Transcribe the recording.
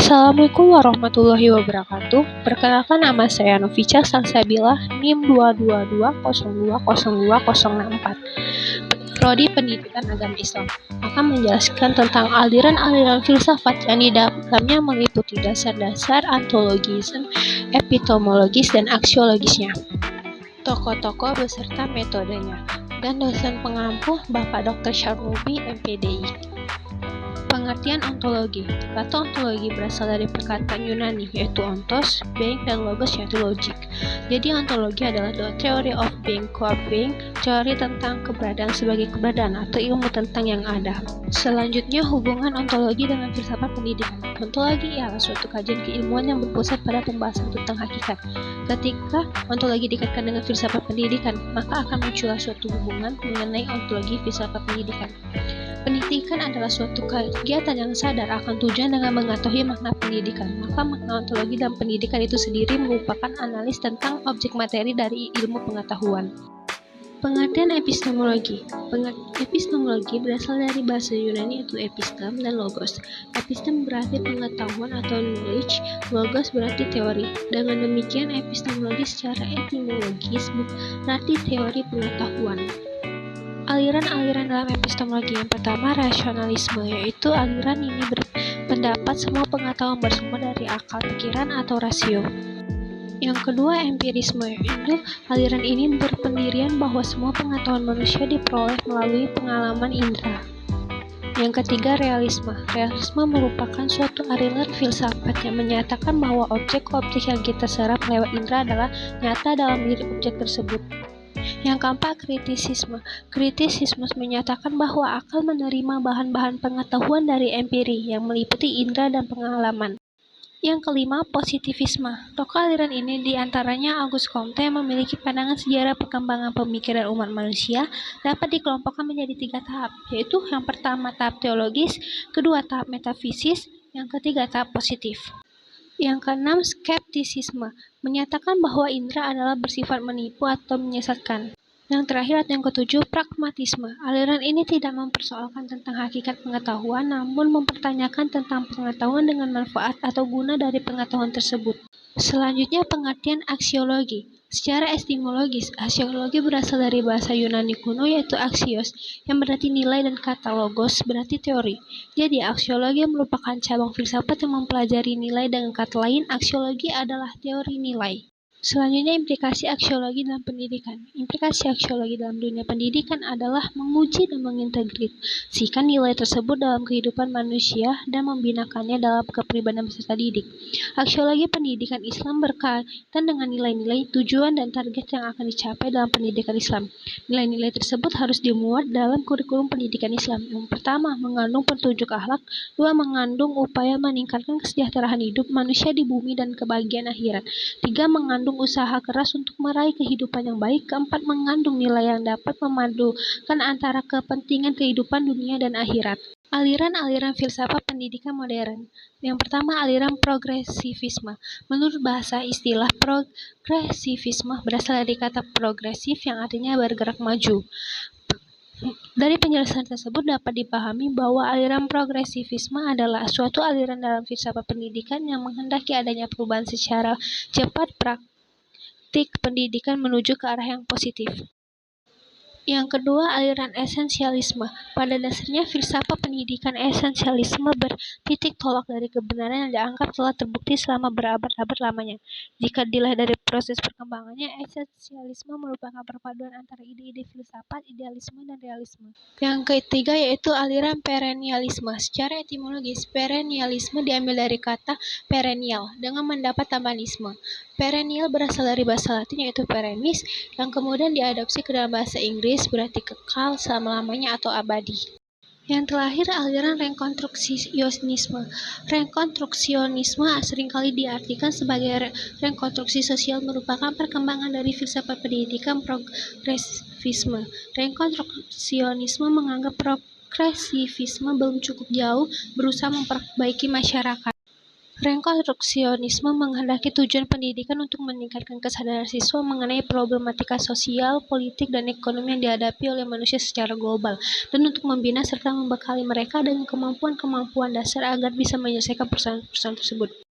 Assalamualaikum warahmatullahi wabarakatuh. Perkenalkan, nama saya Novica Salsabila, NIM 222020264. Prodi Pendidikan Agama Islam akan menjelaskan tentang aliran-aliran filsafat yang di dalamnya meliputi dasar-dasar ontologisme, epistemologis, dan aksiologisnya, tokoh-tokoh beserta metodenya, dan dosen pengampu Bapak Dr. Syarmubi, MPDI. Pengertian ontologi. Kata ontologi berasal dari perkataan Yunani, yaitu ontos, being, dan logos, yaitu logik. Jadi ontologi adalah the theory of being, core being, teori tentang keberadaan sebagai keberadaan atau ilmu tentang yang ada. Selanjutnya, hubungan ontologi dengan filsafat pendidikan. Ontologi ialah suatu kajian keilmuan yang berpusat pada pembahasan tentang hakikat. Ketika ontologi dikaitkan dengan filsafat pendidikan, maka akan muncullah suatu hubungan mengenai ontologi filsafat pendidikan. Pendidikan adalah suatu kegiatan yang sadar akan tujuan dengan mengetahui makna pendidikan. Maka makna ontologi dan pendidikan itu sendiri merupakan analis tentang objek materi dari ilmu pengetahuan. Pengertian epistemologi. Epistemologi berasal dari bahasa Yunani yaitu epistem dan logos. Epistem berarti pengetahuan atau knowledge, logos berarti teori. Dengan demikian epistemologi secara etimologis berarti teori pengetahuan. Aliran-aliran dalam epistemologi. Yang pertama, rasionalisme, yaitu aliran ini berpendapat semua pengetahuan bersumber dari akal pikiran atau rasio. Yang kedua, empirisme, yaitu aliran ini berpendirian bahwa semua pengetahuan manusia diperoleh melalui pengalaman indera. Yang ketiga, realisme. Realisme merupakan suatu aliran filsafat yang menyatakan bahwa objek-objek yang kita serap lewat indera adalah nyata dalam diri objek tersebut. Yang keempat, kritisisme. Kritisisme menyatakan bahwa akal menerima bahan-bahan pengetahuan dari empiri yang meliputi indera dan pengalaman. Yang kelima, positivisme. Tokoh aliran ini diantaranya Auguste Comte yang memiliki pandangan sejarah perkembangan pemikiran umat manusia dapat dikelompokkan menjadi 3 tahap, yaitu yang pertama tahap teologis, kedua tahap metafisis, yang ketiga tahap positif. Yang keenam, skeptisisme, menyatakan bahwa indera adalah bersifat menipu atau menyesatkan. Yang terakhir atau yang ketujuh, pragmatisme. Aliran ini tidak mempersoalkan tentang hakikat pengetahuan, namun mempertanyakan tentang pengetahuan dengan manfaat atau guna dari pengetahuan tersebut. Selanjutnya, pengertian aksiologi. Secara etimologis, aksiologi berasal dari bahasa Yunani kuno yaitu axios, yang berarti nilai, dan kata logos berarti teori. Jadi, aksiologi merupakan cabang filsafat yang mempelajari nilai. Dengan kata lain, aksiologi adalah teori nilai. Selanjutnya, implikasi aksiologi dalam pendidikan. Implikasi aksiologi dalam dunia pendidikan adalah menguji dan mengintegrasikan nilai tersebut dalam kehidupan manusia dan membinakannya dalam kepribadian peserta didik. Aksiologi pendidikan Islam berkaitan dengan nilai-nilai, tujuan, dan target yang akan dicapai dalam pendidikan Islam. Nilai-nilai tersebut harus dimuat dalam kurikulum pendidikan Islam. Yang pertama, mengandung petunjuk akhlak. Dua, mengandung upaya meningkatkan kesejahteraan hidup manusia di bumi dan kebahagiaan akhirat. Tiga, mengandung usaha keras untuk meraih kehidupan yang baik. Keempat, mengandung nilai yang dapat memadukan antara kepentingan kehidupan dunia dan akhirat. Aliran-aliran filsafat pendidikan modern. Yang pertama, aliran progresivisme. Menurut bahasa, istilah progresivisme berasal dari kata progresif yang artinya bergerak maju. Dari penjelasan tersebut dapat dipahami bahwa aliran progresivisme adalah suatu aliran dalam filsafat pendidikan yang menghendaki adanya perubahan secara cepat praktik pendidikan menuju ke arah yang positif. Yang kedua, aliran esensialisme. Pada dasarnya, filsafat pendidikan esensialisme bertitik tolak dari kebenaran yang dianggap telah terbukti selama berabad-abad lamanya. Jika dilihat dari proses perkembangannya, esensialisme merupakan perpaduan antara ide-ide filsafat, idealisme, dan realisme. Yang ketiga yaitu aliran perennialisme. Secara etimologis, perennialisme diambil dari kata perennial dengan mendapat tambahan isme. Perennial berasal dari bahasa Latin yaitu perennis, yang kemudian diadopsi ke dalam bahasa Inggris berarti kekal, selama-lamanya, atau abadi. Yang terakhir, aliran rekonstruksionisme. Rekonstruksionisme seringkali diartikan sebagai rekonstruksi sosial, merupakan perkembangan dari filsafat pendidikan progresivisme. Rekonstruksionisme menganggap progresivisme belum cukup jauh berusaha memperbaiki masyarakat. Rekonstruksionisme menghendaki tujuan pendidikan untuk meningkatkan kesadaran siswa mengenai problematika sosial, politik, dan ekonomi yang dihadapi oleh manusia secara global, dan untuk membina serta membekali mereka dengan kemampuan-kemampuan dasar agar bisa menyelesaikan persoalan-persoalan tersebut.